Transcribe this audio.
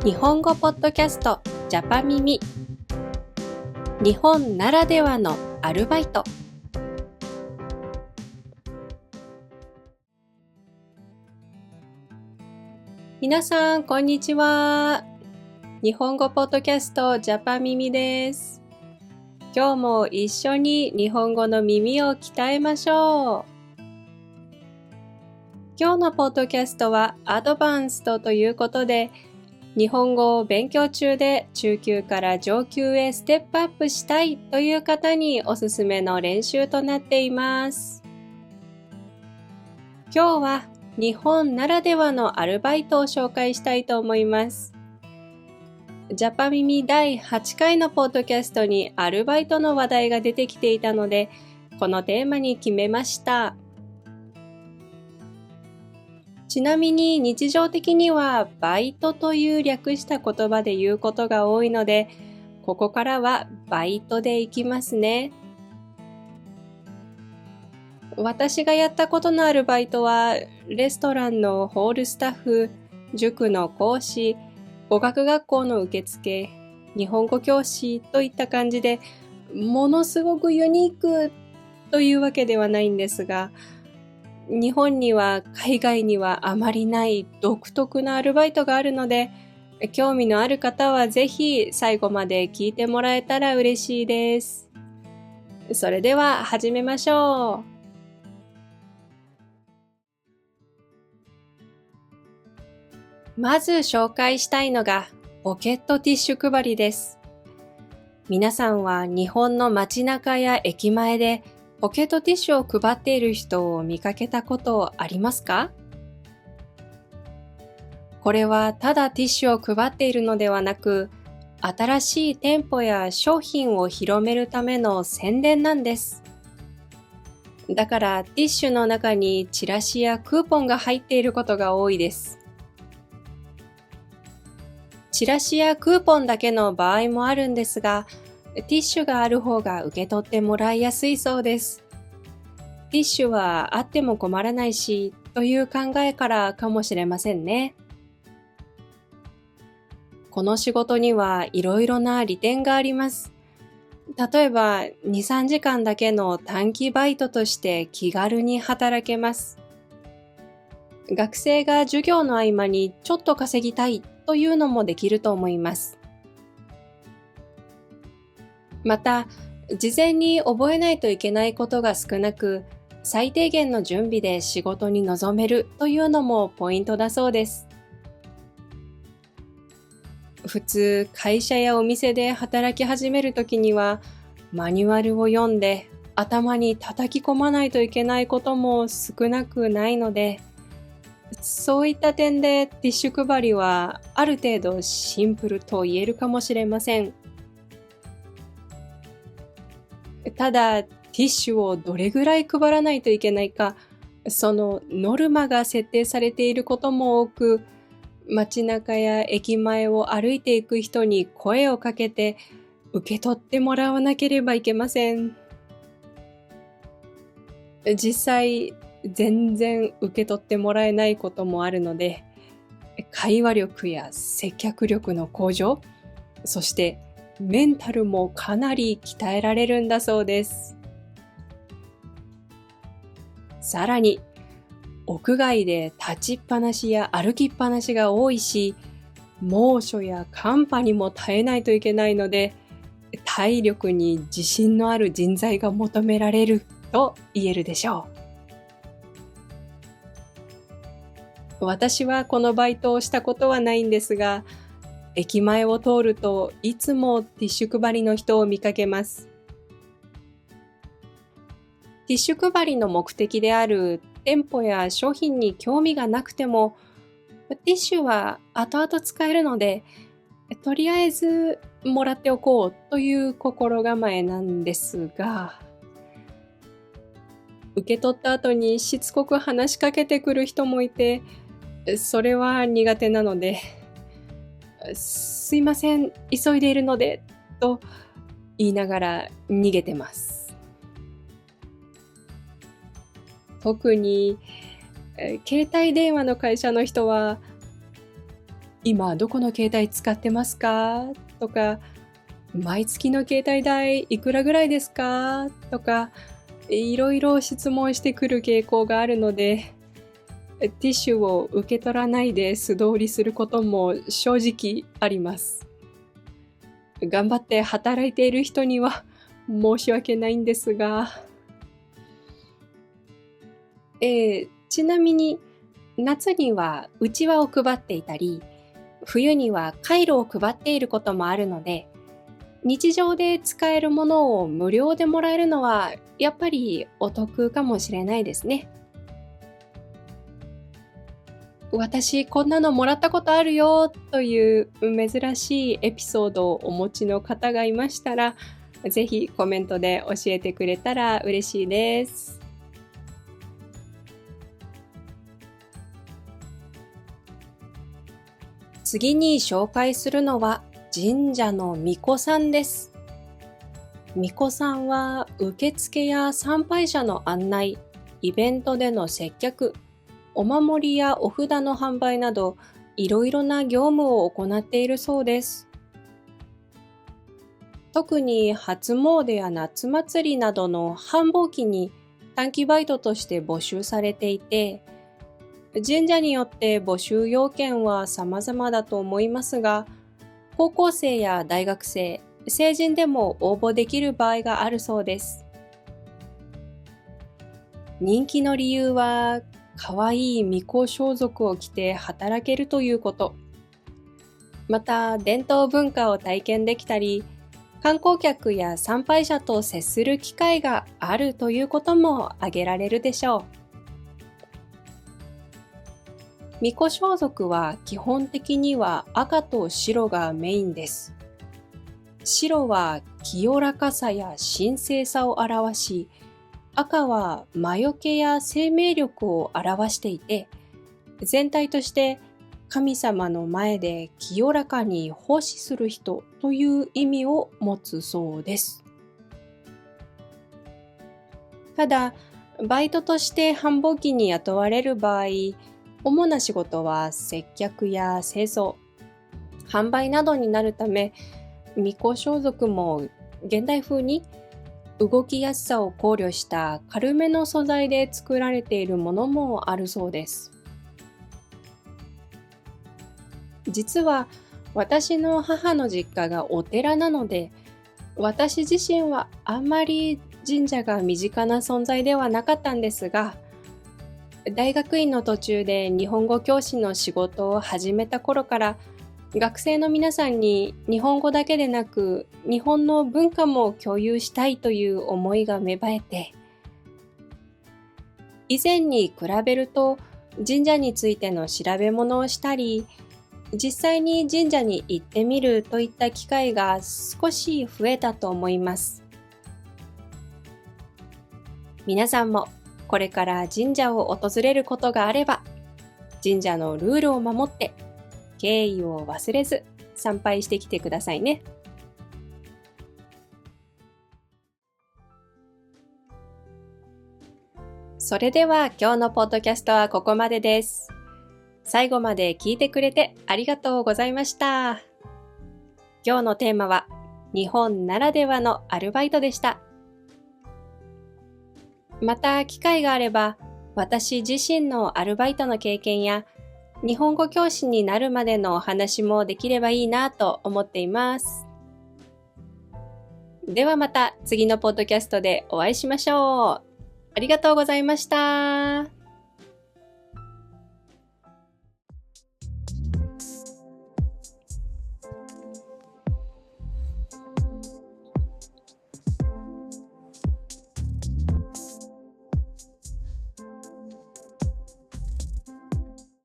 日本語ポッドキャストジャパ耳。日本ならではのアルバイト。皆さんこんにちは。日本語ポッドキャストジャパ耳です。今日も一緒に日本語の耳を鍛えましょう。今日のポッドキャストはアドバンストということで、日本語を勉強中で中級から上級へステップアップしたいという方におすすめの練習となっています。今日は日本ならではのアルバイトを紹介したいと思います。ジャパ耳第8回のポッドキャストにアルバイトの話題が出てきていたので、このテーマに決めました。ちなみに日常的にはバイトという略した言葉で言うことが多いので、ここからはバイトでいきますね。私がやったことのあるバイトは、レストランのホールスタッフ、塾の講師、語学学校の受付、日本語教師といった感じで、ものすごくユニークというわけではないんですが、日本には海外にはあまりない独特なアルバイトがあるので、興味のある方はぜひ最後まで聞いてもらえたら嬉しいです。それでは始めましょう。まず紹介したいのがポケットティッシュ配りです。皆さんは日本の街中や駅前でポケットティッシュを配っている人を見かけたことありますか？これはただティッシュを配っているのではなく、新しい店舗や商品を広めるための宣伝なんです。だからティッシュの中にチラシやクーポンが入っていることが多いです。チラシやクーポンだけの場合もあるんですが、ティッシュがある方が受け取ってもらいやすいそうです。ティッシュはあっても困らないし、という考えからかもしれませんね。この仕事にはいろいろな利点があります。例えば、2、3時間だけの短期バイトとして気軽に働けます。学生が授業の合間にちょっと稼ぎたいというのもできると思います。また、事前に覚えないといけないことが少なく、最低限の準備で仕事に臨めるというのもポイントだそうです。普通、会社やお店で働き始めるときには、マニュアルを読んで頭に叩き込まないといけないことも少なくないので、そういった点でティッシュ配りはある程度シンプルと言えるかもしれません。ただ、ティッシュをどれぐらい配らないといけないか、そのノルマが設定されていることも多く、街中や駅前を歩いていく人に声をかけて受け取ってもらわなければいけません。実際、全然受け取ってもらえないこともあるので、会話力や接客力の向上、そしてメンタルもかなり鍛えられるんだそうです。さらに、屋外で立ちっぱなしや歩きっぱなしが多いし、猛暑や寒波にも耐えないといけないので、体力に自信のある人材が求められると言えるでしょう。私はこのバイトをしたことはないんですが、駅前を通るといつもティッシュ配りの人を見かけます。ティッシュ配りの目的である店舗や商品に興味がなくても、ティッシュは後々使えるので、とりあえずもらっておこうという心構えなんですが、受け取った後にしつこく話しかけてくる人もいて、それは苦手なので、すいません、急いでいるので、と言いながら逃げてます。特に、携帯電話の会社の人は、今どこの携帯使ってますかとか、毎月の携帯代いくらぐらいですかとか、いろいろ質問してくる傾向があるので、ティッシュを受け取らないで素通りすることも正直あります。頑張って働いている人には申し訳ないんですが、ちなみに夏にはうちわを配っていたり、冬にはカイロを配っていることもあるので、日常で使えるものを無料でもらえるのはやっぱりお得かもしれないですね。私こんなのもらったことあるよという珍しいエピソードをお持ちの方がいましたら、ぜひコメントで教えてくれたら嬉しいです。次に紹介するのは神社の巫女さんです。巫女さんは受付や参拝者の案内、イベントでの接客、お守りやお札の販売など、いろいろな業務を行っているそうです。特に初詣や夏祭りなどの繁忙期に短期バイトとして募集されていて、神社によって募集要件は様々だと思いますが、高校生や大学生、成人でも応募できる場合があるそうです。人気の理由は、かわいい巫女装束を着て働けるということ。また、伝統文化を体験できたり、観光客や参拝者と接する機会があるということも挙げられるでしょう。巫女装束は基本的には赤と白がメインです。白は清らかさや神聖さを表し、赤は魔除けや生命力を表していて、全体として神様の前で清らかに奉仕する人という意味を持つそうです。ただ、バイトとして繁忙期に雇われる場合、主な仕事は接客や清掃、販売などになるため、巫女装束も現代風に動きやすさを考慮した軽めの素材で作られているものもあるそうです。実は私の母の実家がお寺なので、私自身はあんまり神社が身近な存在ではなかったんですが、大学院の途中で日本語教師の仕事を始めた頃から、学生の皆さんに日本語だけでなく日本の文化も共有したいという思いが芽生えて、以前に比べると神社についての調べ物をしたり、実際に神社に行ってみるといった機会が少し増えたと思います。皆さんもこれから神社を訪れることがあれば、神社のルールを守って敬意を忘れず参拝してきてくださいね。それでは今日のポッドキャストはここまでです。最後まで聞いてくれてありがとうございました。今日のテーマは日本ならではのアルバイトでした。また機会があれば、私自身のアルバイトの経験や日本語教師になるまでのお話もできればいいなと思っています。ではまた次のポッドキャストでお会いしましょう。ありがとうございました。